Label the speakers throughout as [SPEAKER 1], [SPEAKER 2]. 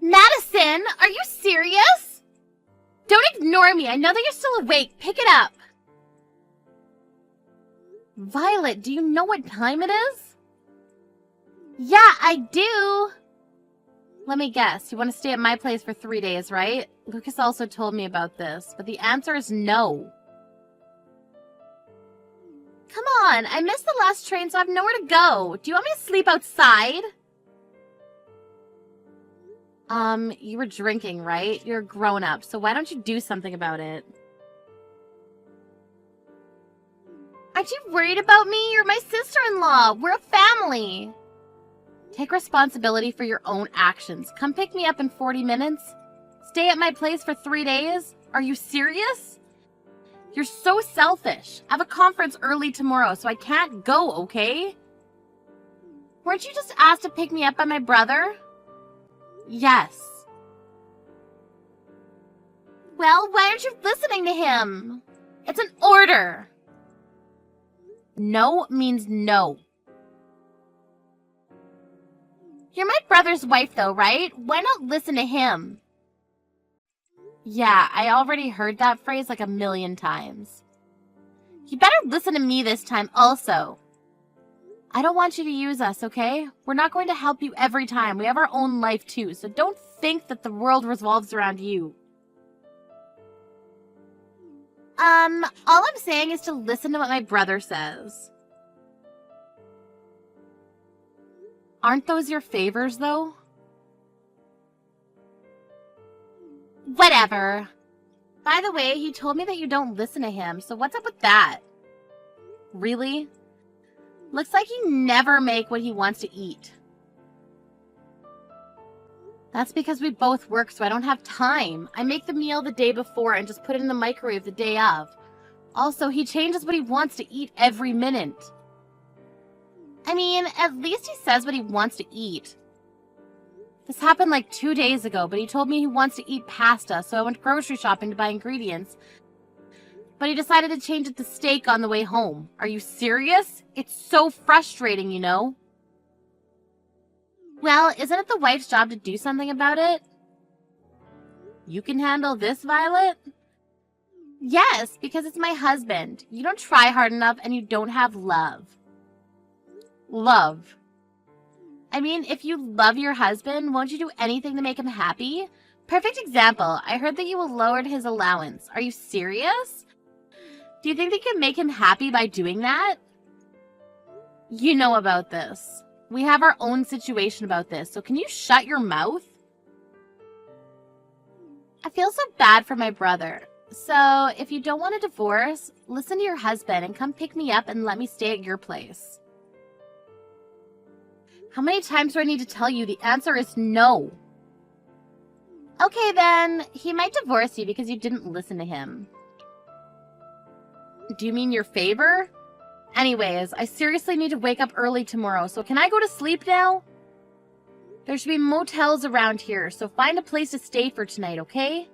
[SPEAKER 1] Madison, are you serious? Don't ignore me. I know that you're still awake. Pick it up. Violet, do you know what time it is? Yeah, I do. Let me guess. You want to stay at my place for 3 days, right? Lucas also told me about this, but the answer is no. Come on, I missed the last train, so I have nowhere to go. Do you want me to sleep outside? You were drinking, right? You're a grown-up, so why don't you do something about it? Aren't you worried about me? You're my sister-in-law. We're a family. Take responsibility for your own actions. Come pick me up in 40 minutes. Stay at my place for 3 days? Are you serious? You're so selfish. I have a conference early tomorrow, so I can't go, okay? Weren't you just asked to pick me up by my brother? Yes. Well, why aren't you listening to him? It's an order. No means no. You're my brother's wife, though, right? Why not listen to him? Yeah, I already heard that phrase like 1,000,000 times. You better listen to me this time also. I don't want you to use us, okay? We're not going to help you every time. We have our own life too, so don't think that the world revolves around you. All I'm saying is to listen to what my brother says. Aren't those your favors, though? Whatever. By the way, he told me that you don't listen to him, so what's up with that? Really? Looks like you never make what he wants to eat. That's because we both work, so I don't have time. I make the meal the day before and just put it in the microwave the day of. Also, he changes what he wants to eat every minute. I mean, at least he says what he wants to eat. This happened like 2 days ago, but he told me he wants to eat pasta, so I went grocery shopping to buy ingredients. But he decided to change it to steak on the way home. Are you serious? It's so frustrating, you know? Well, isn't it the wife's job to do something about it? You can handle this, Violet? Yes, because it's my husband. You don't try hard enough and you don't have love. Love. I mean, if you love your husband, won't you do anything to make him happy? Perfect example. I heard that you lowered his allowance. Are you serious? Do you think they can make him happy by doing that? You know about this. We have our own situation about this, so can you shut your mouth? I feel so bad for my brother. So, if you don't want a divorce, listen to your husband and come pick me up and let me stay at your place. How many times do I need to tell you? The answer is no. Okay then, he might divorce you because you didn't listen to him. Do you mean your favor? Anyways, I seriously need to wake up early tomorrow, so can I go to sleep now? There should be motels around here, so find a place to stay for tonight, okay?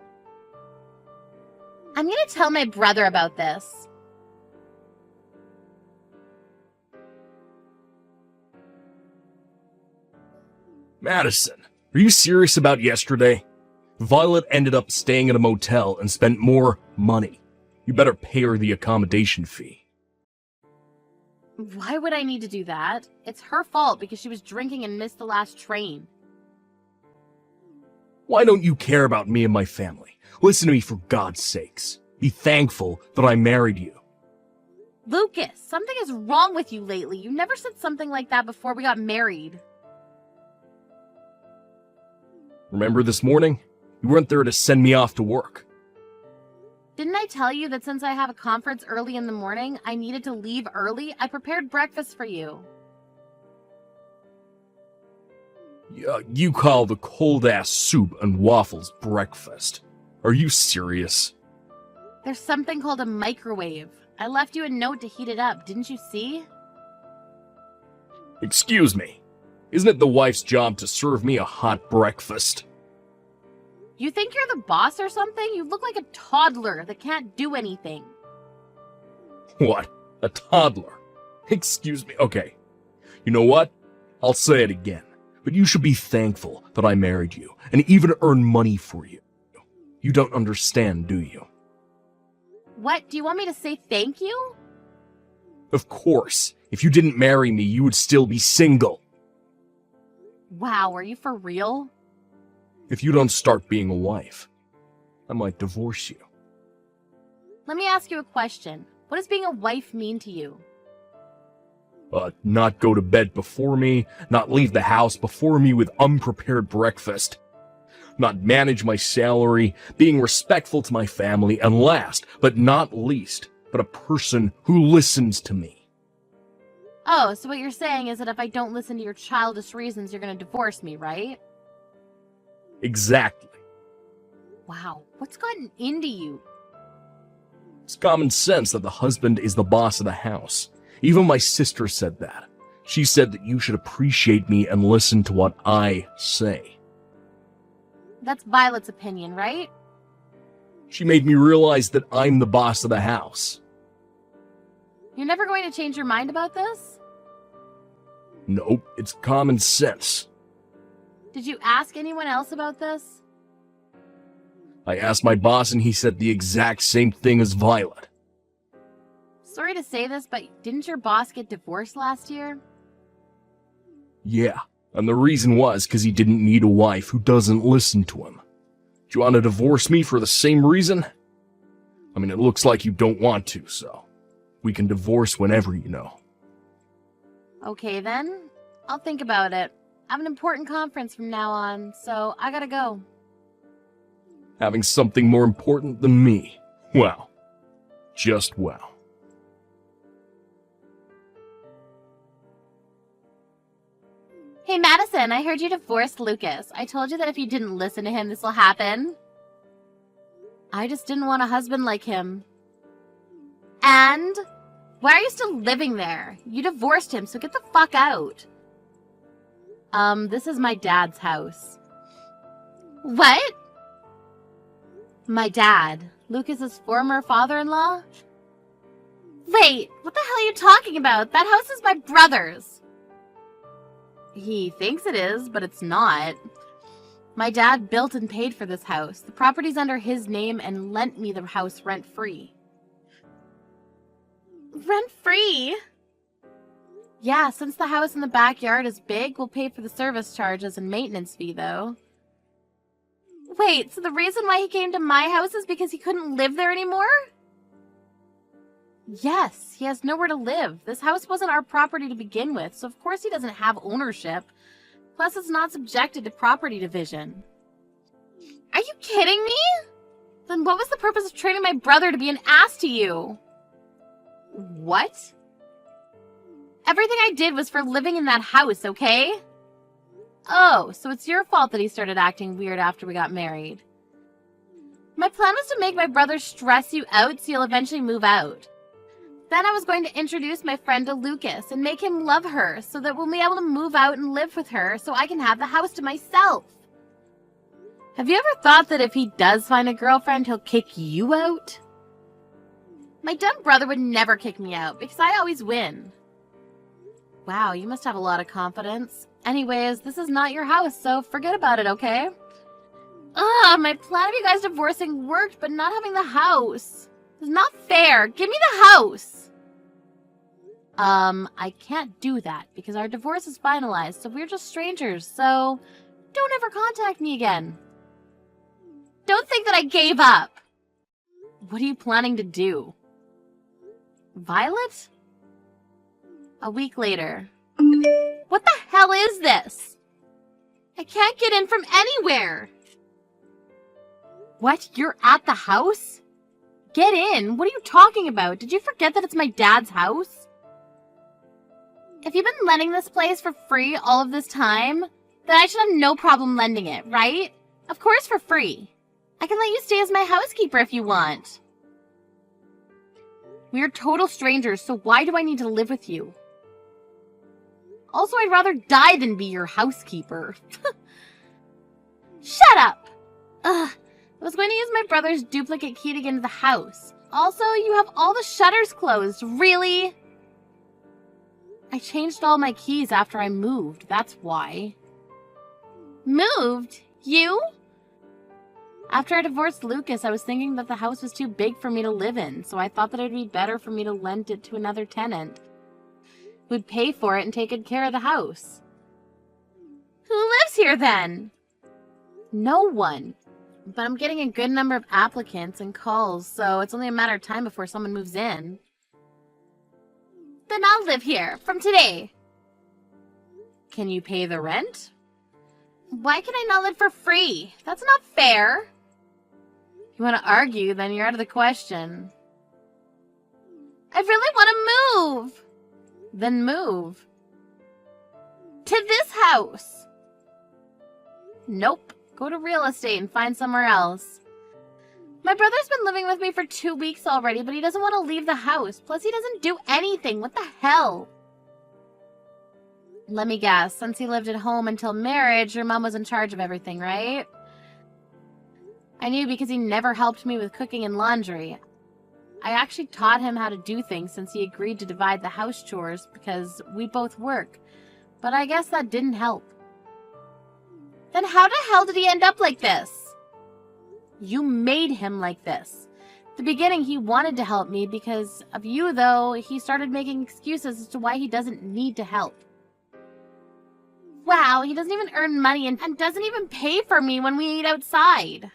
[SPEAKER 1] I'm gonna tell my brother about this.
[SPEAKER 2] Madison, are you serious about yesterday? Violet ended up staying at a motel and spent more money. You better pay her the accommodation fee.
[SPEAKER 1] Why would I need to do that? It's her fault because she was drinking and missed the last train.
[SPEAKER 2] Why don't you care about me and my family? Listen to me for God's sakes. Be thankful that I married you.
[SPEAKER 1] Lucas, something is wrong with you lately. You never said something like that before we got married.
[SPEAKER 2] Remember this morning? You weren't there to send me off to work.
[SPEAKER 1] Didn't I tell you that since I have a conference early in the morning, I needed to leave early? I prepared breakfast for you.
[SPEAKER 2] Yeah, you call the cold-ass soup and waffles breakfast. Are you serious?
[SPEAKER 1] There's something called a microwave. I left you a note to heat it up, didn't you see?
[SPEAKER 2] Excuse me. Isn't it the wife's job to serve me a hot breakfast?
[SPEAKER 1] You think you're the boss or something? You look like a toddler that can't do anything.
[SPEAKER 2] What? A toddler? Excuse me. Okay. You know what? I'll say it again. But you should be thankful that I married you, and even earn money for you. You don't understand, do you?
[SPEAKER 1] What? Do you want me to say thank you?
[SPEAKER 2] Of course. If you didn't marry me, you would still be single.
[SPEAKER 1] Wow, are you for real?
[SPEAKER 2] If you don't start being a wife, I might divorce you.
[SPEAKER 1] Let me ask you a question. What does being a wife mean to you?
[SPEAKER 2] Not go to bed before me, not leave the house before me with unprepared breakfast, not manage my salary, being respectful to my family, and last, but not least, but a person who listens to me.
[SPEAKER 1] Oh, so what you're saying is that if I don't listen to your childish reasons, you're going to divorce me, right?
[SPEAKER 2] Exactly.
[SPEAKER 1] Wow, what's gotten into you?
[SPEAKER 2] It's common sense that the husband is the boss of the house. Even my sister said that. She said that you should appreciate me and listen to what I say.
[SPEAKER 1] That's Violet's opinion, right?
[SPEAKER 2] She made me realize that I'm the boss of the house.
[SPEAKER 1] You're never going to change your mind about this?
[SPEAKER 2] Nope, it's common sense.
[SPEAKER 1] Did you ask anyone else about this?
[SPEAKER 2] I asked my boss and he said the exact same thing as Violet.
[SPEAKER 1] Sorry to say this, but didn't your boss get divorced last year?
[SPEAKER 2] Yeah, and the reason was because he didn't need a wife who doesn't listen to him. Do you want to divorce me for the same reason? I mean, it looks like you don't want to, so we can divorce whenever, you know.
[SPEAKER 1] Okay then, I'll think about it. I have an important conference from now on, so I gotta go.
[SPEAKER 2] Having something more important than me. Wow. Just wow.
[SPEAKER 1] Hey Madison, I heard you divorced Lucas. I told you that if you didn't listen to him, this will happen. I just didn't want a husband like him. And? Why are you still living there? You divorced him, so get the fuck out. This is my dad's house. What? My dad, Lucas's former father-in-law? Wait, what the hell are you talking about? That house is my brother's. He thinks it is, but it's not. My dad built and paid for this house. The property's under his name and lent me the house rent-free. Rent-free? Yeah, since the house in the backyard is big, we'll pay for the service charges and maintenance fee, though. Wait, so the reason why he came to my house is because he couldn't live there anymore? Yes, he has nowhere to live. This house wasn't our property to begin with, so of course he doesn't have ownership. Plus, it's not subjected to property division. Are you kidding me? Then what was the purpose of training my brother to be an ass to you? What? Everything I did was for living in that house, okay? Oh, so it's your fault that he started acting weird after we got married. My plan was to make my brother stress you out so you'll eventually move out. Then I was going to introduce my friend to Lucas and make him love her so that we'll be able to move out and live with her so I can have the house to myself. Have you ever thought that if he does find a girlfriend, he'll kick you out? My dumb brother would never kick me out because I always win. Wow, you must have a lot of confidence. Anyways, this is not your house, so forget about it, okay? Ugh, my plan of you guys divorcing worked, but not having the house. It's not fair. Give me the house. I can't do that because our divorce is finalized, so we're just strangers, so don't ever contact me again. Don't think that I gave up. What are you planning to do? Violet? A week later. What the hell is this? I can't get in from anywhere. What? You're at the house? Get in. What are you talking about? Did you forget that it's my dad's house? If you've been lending this place for free all of this time, then I should have no problem lending it, right? Of course for free. I can let you stay as my housekeeper if you want. We are total strangers, so why do I need to live with you? Also, I'd rather die than be your housekeeper. Shut up! Ugh, I was going to use my brother's duplicate key to get into the house. Also, you have all the shutters closed. Really? I changed all my keys after I moved, that's why. Moved? You? After I divorced Lucas, I was thinking that the house was too big for me to live in, so I thought that it would be better for me to lend it to another tenant who'd pay for it and take good care of the house. Who lives here then? No one. But I'm getting a good number of applicants and calls, so it's only a matter of time before someone moves in. Then I'll live here, from today. Can you pay the rent? Why can I not live for free? That's not fair. If you want to argue, then you're out of the question. I really want to move. Then move. To this house. Nope. Go to real estate and find somewhere else. My brother's been living with me for 2 weeks already, but he doesn't want to leave the house. Plus, he doesn't do anything. What the hell? Let me guess. Since he lived at home until marriage, your mom was in charge of everything, right? I knew because he never helped me with cooking and laundry. I actually taught him how to do things since he agreed to divide the house chores because we both work. But I guess that didn't help. Then how the hell did he end up like this? You made him like this. At the beginning, he wanted to help me because of you, though. He started making excuses as to why he doesn't need to help. Wow, he doesn't even earn money and doesn't even pay for me when we eat outside.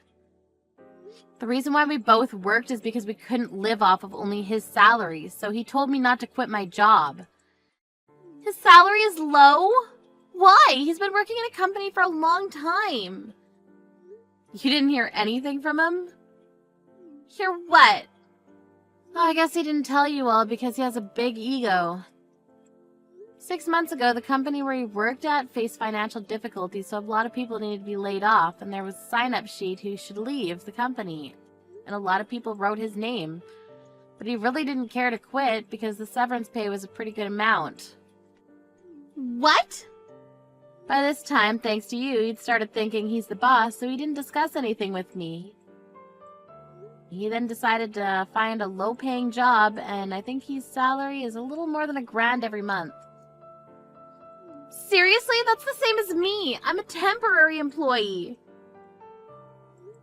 [SPEAKER 1] The reason why we both worked is because we couldn't live off of only his salary, so he told me not to quit my job. His salary is low? Why? He's been working in a company for a long time. You didn't hear anything from him? Hear what? Oh, I guess he didn't tell you all because he has a big ego. 6 months ago, the company where he worked at faced financial difficulties, so a lot of people needed to be laid off, and there was a sign-up sheet who should leave the company. And a lot of people wrote his name. But he really didn't care to quit because the severance pay was a pretty good amount. What? By this time, thanks to you, he'd started thinking he's the boss, so he didn't discuss anything with me. He then decided to find a low-paying job, and I think his salary is a little more than $1,000 every month. Seriously? That's the same as me. I'm a temporary employee.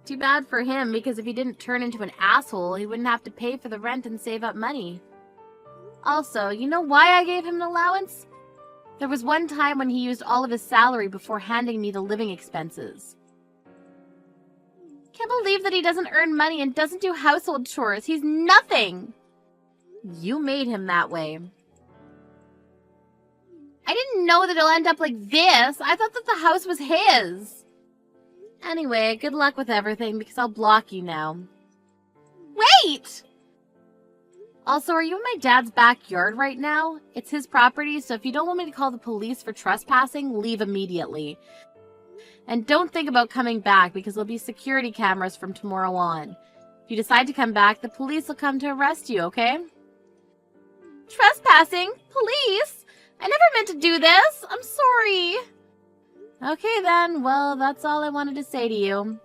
[SPEAKER 1] Too bad for him, because if he didn't turn into an asshole, he wouldn't have to pay for the rent and save up money. Also, you know why I gave him an allowance? There was one time when he used all of his salary before handing me the living expenses. Can't believe that he doesn't earn money and doesn't do household chores. He's nothing. You made him that way. I didn't know that he'll end up like this. I thought that the house was his. Anyway, good luck with everything because I'll block you now. Wait! Also, are you in my dad's backyard right now? It's his property, so if you don't want me to call the police for trespassing, leave immediately. And don't think about coming back because there'll be security cameras from tomorrow on. If you decide to come back, the police will come to arrest you, okay? Trespassing? Police? I never meant to do this. I'm sorry. Okay then, well, that's all I wanted to say to you.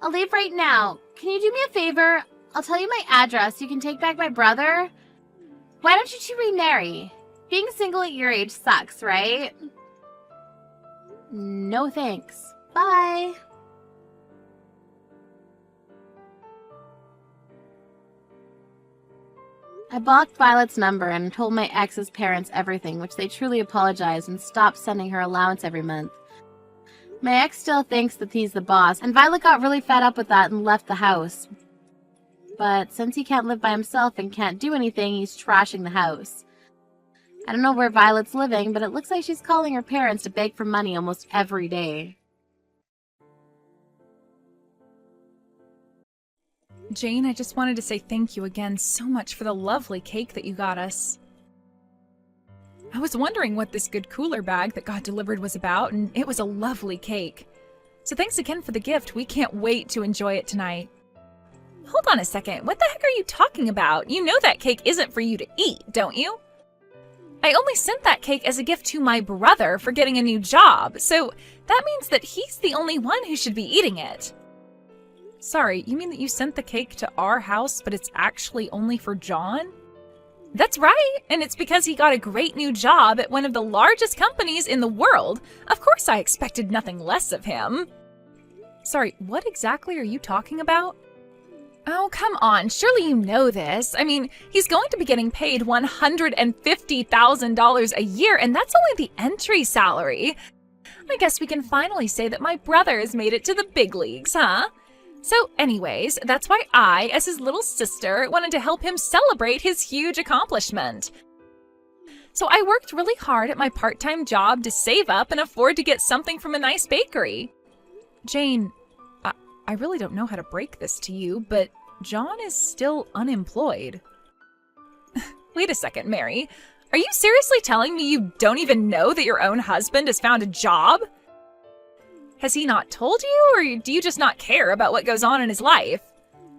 [SPEAKER 1] I'll leave right now. Can you do me a favor? I'll tell you my address. You can take back my brother. Why don't you two remarry? Being single at your age sucks, right? No thanks. Bye. I blocked Violet's number and told my ex's parents everything, which they truly apologized and stopped sending her allowance every month. My ex still thinks that he's the boss, and Violet got really fed up with that and left the house. But since he can't live by himself and can't do anything, he's trashing the house. I don't know where Violet's living, but it looks like she's calling her parents to beg for money almost every day.
[SPEAKER 3] Jane, I just wanted to say thank you again so much for the lovely cake that you got us. I was wondering what this good cooler bag that got delivered was about, and it was a lovely cake. So thanks again for the gift. We can't wait to enjoy it tonight. Hold on a second. What the heck are you talking about? You know that cake isn't for you to eat, don't you? I only sent that cake as a gift to my brother for getting a new job, so that means that he's the only one who should be eating it. Sorry, you mean that you sent the cake to our house, but it's actually only for John? That's right, and it's because he got a great new job at one of the largest companies in the world. Of course I expected nothing less of him. Sorry, what exactly are you talking about? Oh, come on, surely you know this. I mean, he's going to be getting paid $150,000 a year, and that's only the entry salary. I guess we can finally say that my brother has made it to the big leagues, huh? So anyways, that's why I, as his little sister, wanted to help him celebrate his huge accomplishment. So I worked really hard at my part-time job to save up and afford to get something from a nice bakery. Jane, I really don't know how to break this to you, but John is still unemployed. Wait a second, Mary. Are you seriously telling me you don't even know that your own husband has found a job? Has he not told you, or do you just not care about what goes on in his life?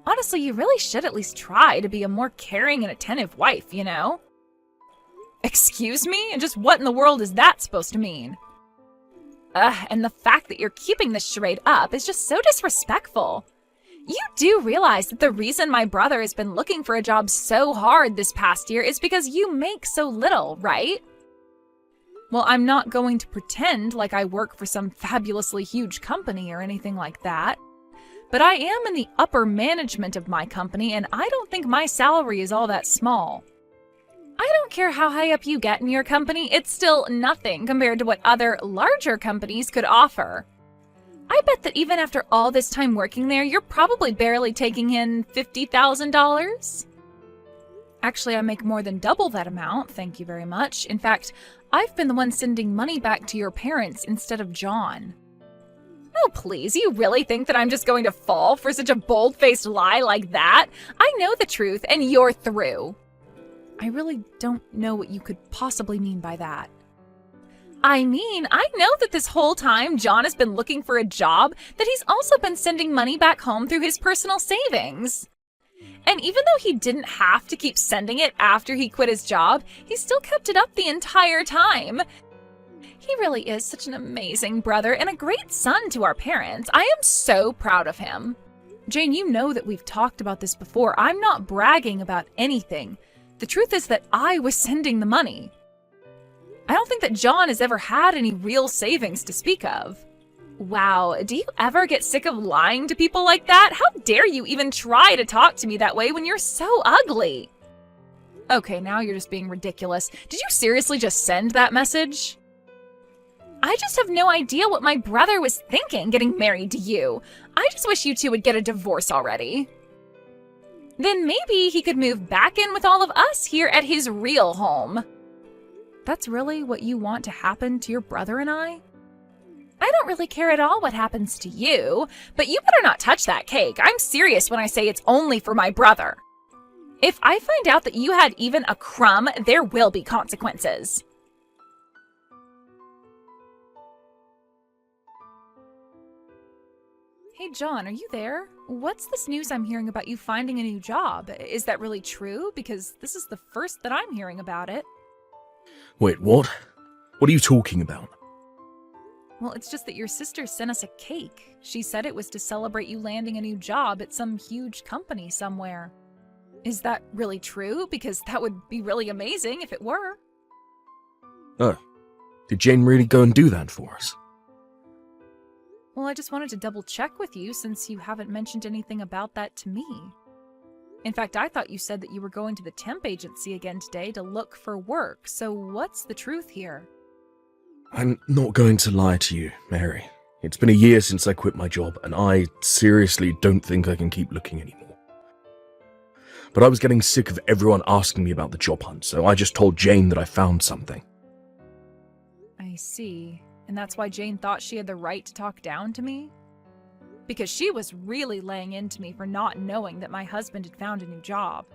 [SPEAKER 3] Honestly, you really should at least try to be a more caring and attentive wife, you know? Excuse me? And just what in the world is that supposed to mean? And the fact that you're keeping this charade up is just so disrespectful. You do realize that the reason my brother has been looking for a job so hard this past year is because you make so little, right? Well, I'm not going to pretend like I work for some fabulously huge company or anything like that. But I am in the upper management of my company, and I don't think my salary is all that small. I don't care how high up you get in your company, it's still nothing compared to what other larger companies could offer. I bet that even after all this time working there, you're probably barely taking in $50,000. Actually, I make more than double that amount, thank you very much. In fact, I've been the one sending money back to your parents instead of John. Oh, please, you really think that I'm just going to fall for such a bold-faced lie like that? I know the truth, and you're through. I really don't know what you could possibly mean by that. I mean, I know that this whole time John has been looking for a job, that he's also been sending money back home through his personal savings. And even though he didn't have to keep sending it after he quit his job, he still kept it up the entire time. He really is such an amazing brother and a great son to our parents. I am so proud of him. Jane, you know that we've talked about this before. I'm not bragging about anything. The truth is that I was sending the money. I don't think that John has ever had any real savings to speak of. Wow, do you ever get sick of lying to people like that? How dare you even try to talk to me that way when you're so ugly? Okay, now you're just being ridiculous. Did you seriously just send that message? I just have no idea what my brother was thinking getting married to you. I just wish you two would get a divorce already. Then maybe he could move back in with all of us here at his real home. That's really what you want to happen to your brother and I? I don't really care at all what happens to you, but you better not touch that cake. I'm serious when I say it's only for my brother. If I find out that you had even a crumb, there will be consequences. Hey, John, are you there? What's this news I'm hearing about you finding a new job? Is that really true? Because this is the first that I'm hearing about it.
[SPEAKER 2] Wait, what? What are you talking about?
[SPEAKER 3] Well, it's just that your sister sent us a cake. She said it was to celebrate you landing a new job at some huge company somewhere. Is that really true? Because that would be really amazing if it were.
[SPEAKER 2] Oh, did Jane really go and do that for us?
[SPEAKER 3] Well, I just wanted to double check with you since you haven't mentioned anything about that to me. In fact, I thought you said that you were going to the temp agency again today to look for work, so what's the truth here?
[SPEAKER 2] I'm not going to lie to you, Mary. It's been a year since I quit my job, and I seriously don't think I can keep looking anymore. But I was getting sick of everyone asking me about the job hunt, so I just told Jane that I found something.
[SPEAKER 3] I see. And that's why Jane thought she had the right to talk down to me? Because she was really laying into me for not knowing that my husband had found a new job.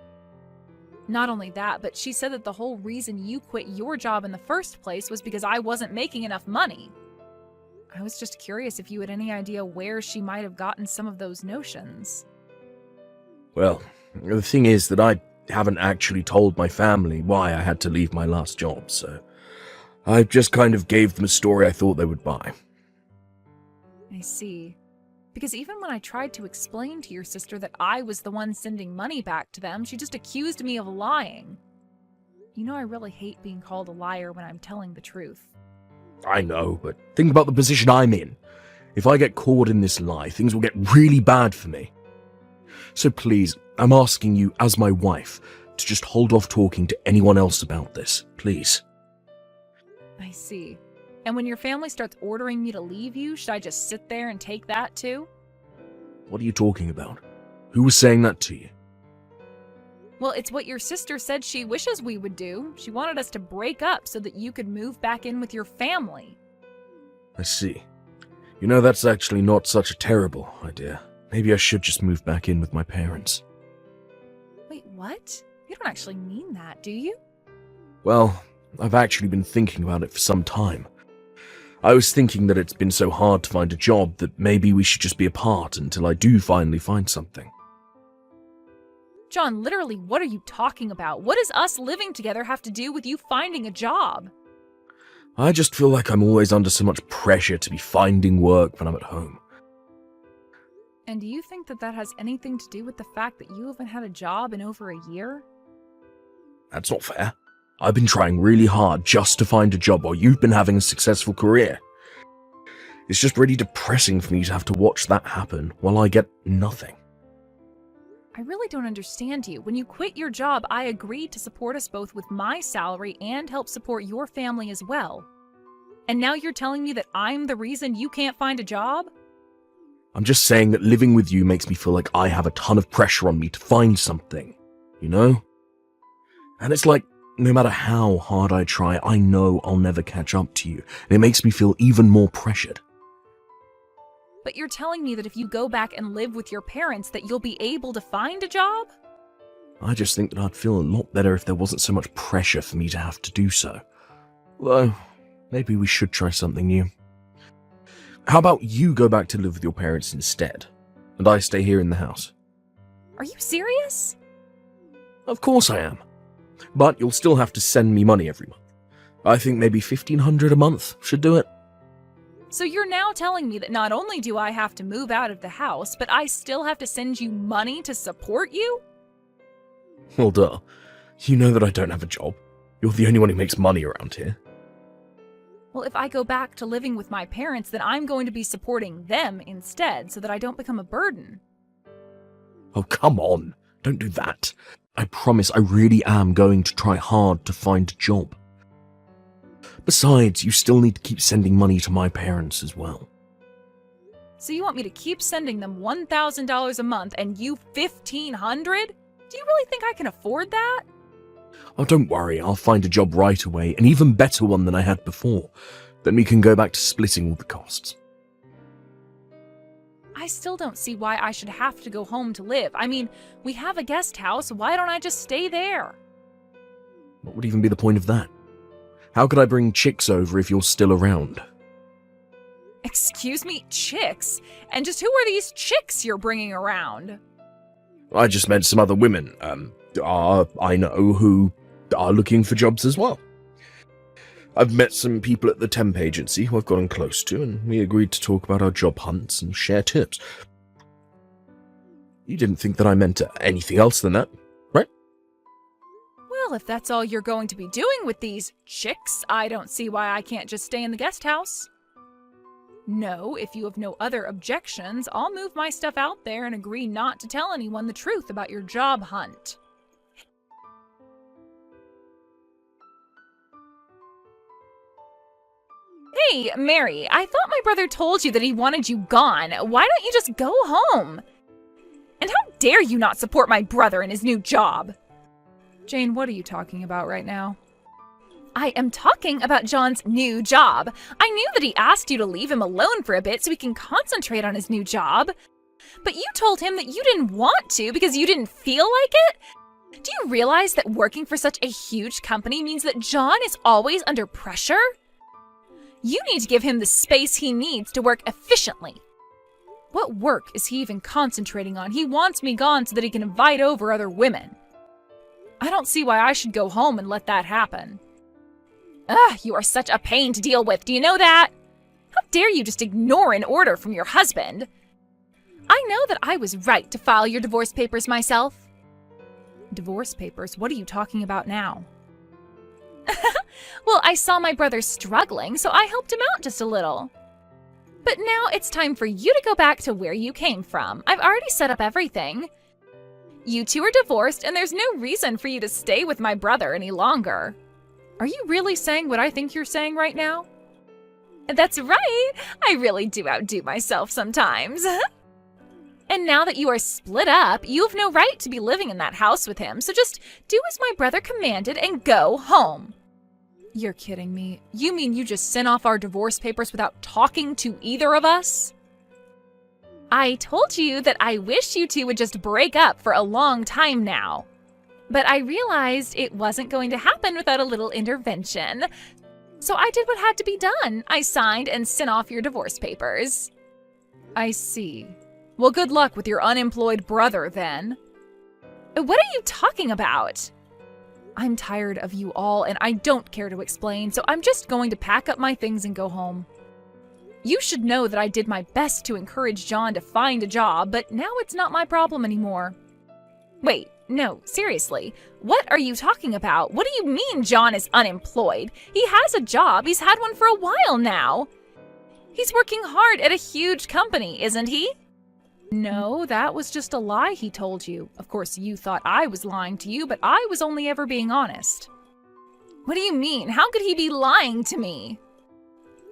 [SPEAKER 3] Not only that, but she said that the whole reason you quit your job in the first place was because I wasn't making enough money. I was just curious if you had any idea where she might have gotten some of those notions.
[SPEAKER 2] Well, the thing is that I haven't actually told my family why I had to leave my last job, so I just kind of gave them a story I thought they would buy.
[SPEAKER 3] I see. Because even when I tried to explain to your sister that I was the one sending money back to them, she just accused me of lying. You know I really hate being called a liar when I'm telling the truth.
[SPEAKER 2] I know, but think about the position I'm in. If I get caught in this lie, things will get really bad for me. So please, I'm asking you as my wife to just hold off talking to anyone else about this, please.
[SPEAKER 3] I see. And when your family starts ordering me to leave you, should I just sit there and take that too?
[SPEAKER 2] What are you talking about? Who was saying that to you?
[SPEAKER 3] Well, it's what your sister said she wishes we would do. She wanted us to break up so that you could move back in with your family.
[SPEAKER 2] I see. You know, that's actually not such a terrible idea. Maybe I should just move back in with my parents.
[SPEAKER 3] Wait, what? You don't actually mean that, do you?
[SPEAKER 2] Well, I've actually been thinking about it for some time. I was thinking that it's been so hard to find a job that maybe we should just be apart until I do finally find something.
[SPEAKER 3] John, literally, what are you talking about? What does us living together have to do with you finding a job?
[SPEAKER 2] I just feel like I'm always under so much pressure to be finding work when I'm at home.
[SPEAKER 3] And do you think that has anything to do with the fact that you haven't had a job in over a year?
[SPEAKER 2] That's not fair. I've been trying really hard just to find a job while you've been having a successful career. It's just really depressing for me to have to watch that happen while I get nothing.
[SPEAKER 3] I really don't understand you. When you quit your job, I agreed to support us both with my salary and help support your family as well. And now you're telling me that I'm the reason you can't find a job?
[SPEAKER 2] I'm just saying that living with you makes me feel like I have a ton of pressure on me to find something, you know? And it's like, no matter how hard I try, I know I'll never catch up to you, and it makes me feel even more pressured.
[SPEAKER 3] But you're telling me that if you go back and live with your parents that you'll be able to find a job?
[SPEAKER 2] I just think that I'd feel a lot better if there wasn't so much pressure for me to have to do so. Although, maybe we should try something new. How about you go back to live with your parents instead, and I stay here in the house?
[SPEAKER 3] Are you serious?
[SPEAKER 2] Of course I am. But you'll still have to send me money every month. I think maybe $1,500 a month should do it.
[SPEAKER 3] So you're now telling me that not only do I have to move out of the house, but I still have to send you money to support you?
[SPEAKER 2] Well, duh. You know that I don't have a job. You're the only one who makes money around here.
[SPEAKER 3] Well, if I go back to living with my parents, then I'm going to be supporting them instead so that I don't become a burden.
[SPEAKER 2] Oh, come on. Don't do that. I promise I really am going to try hard to find a job. Besides, you still need to keep sending money to my parents as well.
[SPEAKER 3] So you want me to keep sending them $1,000 a month and you $1,500? Do you really think I can afford that?
[SPEAKER 2] Oh, don't worry, I'll find a job right away, an even better one than I had before. Then we can go back to splitting all the costs.
[SPEAKER 3] I still don't see why I should have to go home to live. I mean, we have a guest house, why don't I just stay there?
[SPEAKER 2] What would even be the point of that? How could I bring chicks over if you're still around?
[SPEAKER 3] Excuse me, chicks? And just who are these chicks you're bringing around?
[SPEAKER 2] I just met some other women, I know who are looking for jobs as well. I've met some people at the temp agency who I've gotten close to, and we agreed to talk about our job hunts and share tips. You didn't think that I meant anything else than that, right?
[SPEAKER 3] Well, if that's all you're going to be doing with these chicks, I don't see why I can't just stay in the guest house. No, if you have no other objections, I'll move my stuff out there and agree not to tell anyone the truth about your job hunt. Hey, Mary, I thought my brother told you that he wanted you gone. Why don't you just go home? And how dare you not support my brother in his new job? Jane, what are you talking about right now? I am talking about John's new job. I knew that he asked you to leave him alone for a bit so he can concentrate on his new job. But you told him that you didn't want to because you didn't feel like it? Do you realize that working for such a huge company means that John is always under pressure? You need to give him the space he needs to work efficiently. What work is he even concentrating on? He wants me gone so that he can invite over other women. I don't see why I should go home and let that happen. Ugh, you are such a pain to deal with, do you know that? How dare you just ignore an order from your husband? I know that I was right to file your divorce papers myself. Divorce papers? What are you talking about now? Well, I saw my brother struggling, so I helped him out just a little. But now it's time for you to go back to where you came from. I've already set up everything. You two are divorced, and there's no reason for you to stay with my brother any longer. Are you really saying what I think you're saying right now? That's right. I really do outdo myself sometimes. And now that you are split up, you have no right to be living in that house with him, so just do as my brother commanded and go home. You're kidding me. You mean you just sent off our divorce papers without talking to either of us? I told you that I wish you two would just break up for a long time now. But I realized it wasn't going to happen without a little intervention. So I did what had to be done. I signed and sent off your divorce papers. I see. Well, good luck with your unemployed brother, then. What are you talking about? I'm tired of you all, and I don't care to explain, so I'm just going to pack up my things and go home. You should know that I did my best to encourage John to find a job, but now it's not my problem anymore. Wait, no, seriously. What are you talking about? What do you mean John is unemployed? He has a job. He's had one for a while now. He's working hard at a huge company, isn't he? No, that was just a lie he told you. Of course, you thought I was lying to you, but I was only ever being honest. What do you mean? How could he be lying to me?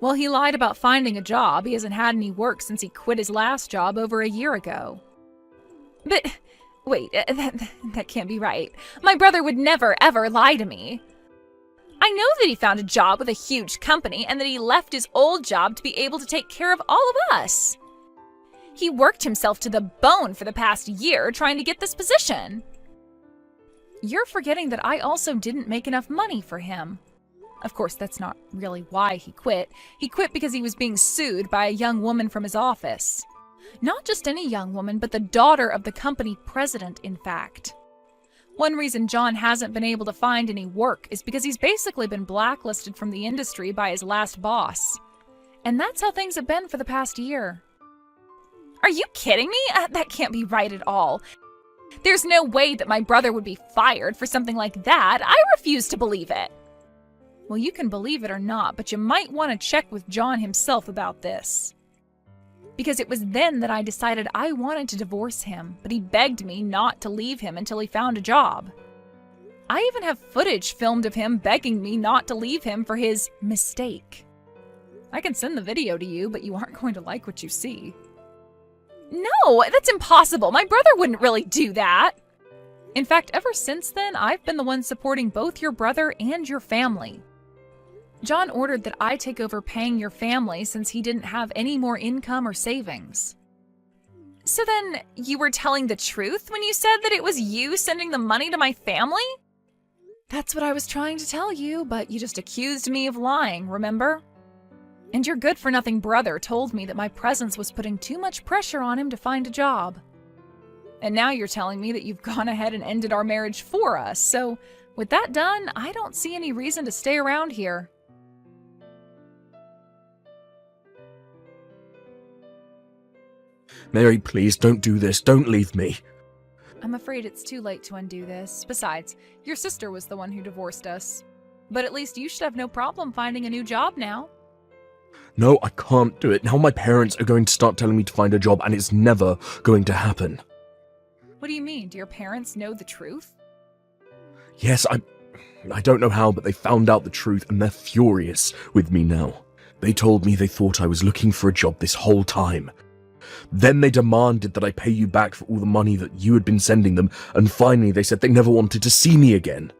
[SPEAKER 3] Well, he lied about finding a job. He hasn't had any work since he quit his last job over a year ago. But, wait, that can't be right. My brother would never, ever lie to me. I know that he found a job with a huge company and that he left his old job to be able to take care of all of us. He worked himself to the bone for the past year trying to get this position. You're forgetting that I also didn't make enough money for him. Of course, that's not really why he quit. He quit because he was being sued by a young woman from his office. Not just any young woman, but the daughter of the company president, in fact. One reason John hasn't been able to find any work is because he's basically been blacklisted from the industry by his last boss. And that's how things have been for the past year. Are you kidding me? That can't be right at all. There's no way that my brother would be fired for something like that. I refuse to believe it. Well, you can believe it or not, but you might want to check with John himself about this. Because it was then that I decided I wanted to divorce him, but he begged me not to leave him until he found a job. I even have footage filmed of him begging me not to leave him for his mistake. I can send the video to you, but you aren't going to like what you see. No, that's impossible. My brother wouldn't really do that. In fact, ever since then, I've been the one supporting both your brother and your family. John ordered that I take over paying your family since he didn't have any more income or savings. So then, you were telling the truth when you said that it was you sending the money to my family? That's what I was trying to tell you, but you just accused me of lying, remember? And your good-for-nothing brother told me that my presence was putting too much pressure on him to find a job. And now you're telling me that you've gone ahead and ended our marriage for us, so with that done, I don't see any reason to stay around here.
[SPEAKER 2] Mary, please, don't do this. Don't leave me.
[SPEAKER 3] I'm afraid it's too late to undo this. Besides, your sister was the one who divorced us. But at least you should have no problem finding a new job now.
[SPEAKER 2] No, I can't do it. Now my parents are going to start telling me to find a job, and it's never going to happen.
[SPEAKER 3] What do you mean? Do your parents know the truth?
[SPEAKER 2] Yes, I don't know how, but they found out the truth, and they're furious with me now. They told me they thought I was looking for a job this whole time. Then they demanded that I pay you back for all the money that you had been sending them, and finally they said they never wanted to see me again.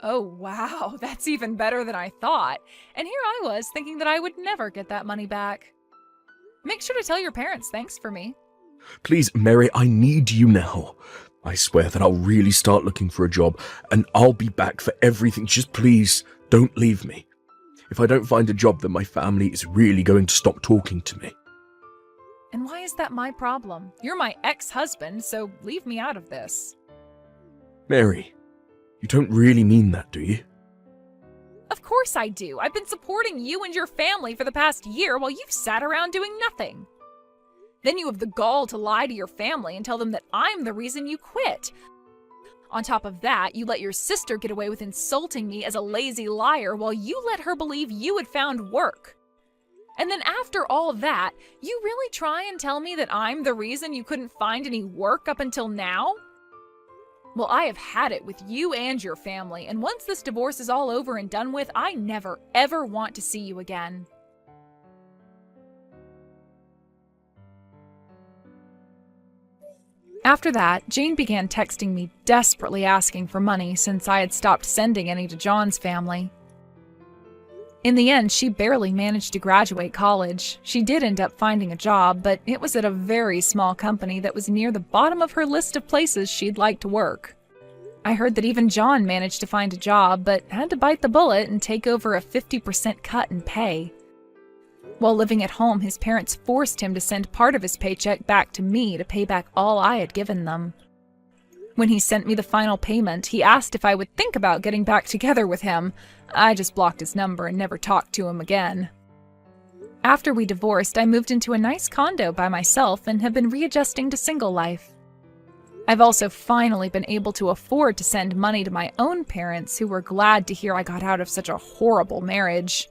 [SPEAKER 3] Oh, wow, that's even better than I thought. And here I was thinking that I would never get that money back. Make sure to tell your parents thanks for me.
[SPEAKER 2] Please, Mary, I need you now. I swear that I'll really start looking for a job, and I'll be back for everything. Just please, don't leave me. If I don't find a job, then my family is really going to stop talking to me.
[SPEAKER 3] And why is that my problem? You're my ex-husband, so leave me out of this.
[SPEAKER 2] Mary, you don't really mean that, do you?
[SPEAKER 3] Of course I do. I've been supporting you and your family for the past year while you've sat around doing nothing. Then you have the gall to lie to your family and tell them that I'm the reason you quit. On top of that, you let your sister get away with insulting me as a lazy liar while you let her believe you had found work. And then after all that, you really try and tell me that I'm the reason you couldn't find any work up until now? Well, I have had it with you and your family, and once this divorce is all over and done with, I never, ever want to see you again. After that, Jane began texting me, desperately asking for money since I had stopped sending any to John's family. In the end, she barely managed to graduate college. She did end up finding a job, but it was at a very small company that was near the bottom of her list of places she'd like to work. I heard that even John managed to find a job, but had to bite the bullet and take over a 50% cut in pay. While living at home, his parents forced him to send part of his paycheck back to me to pay back all I had given them. When he sent me the final payment, he asked if I would think about getting back together with him. I just blocked his number and never talked to him again. After we divorced, I moved into a nice condo by myself and have been readjusting to single life. I've also finally been able to afford to send money to my own parents, who were glad to hear I got out of such a horrible marriage.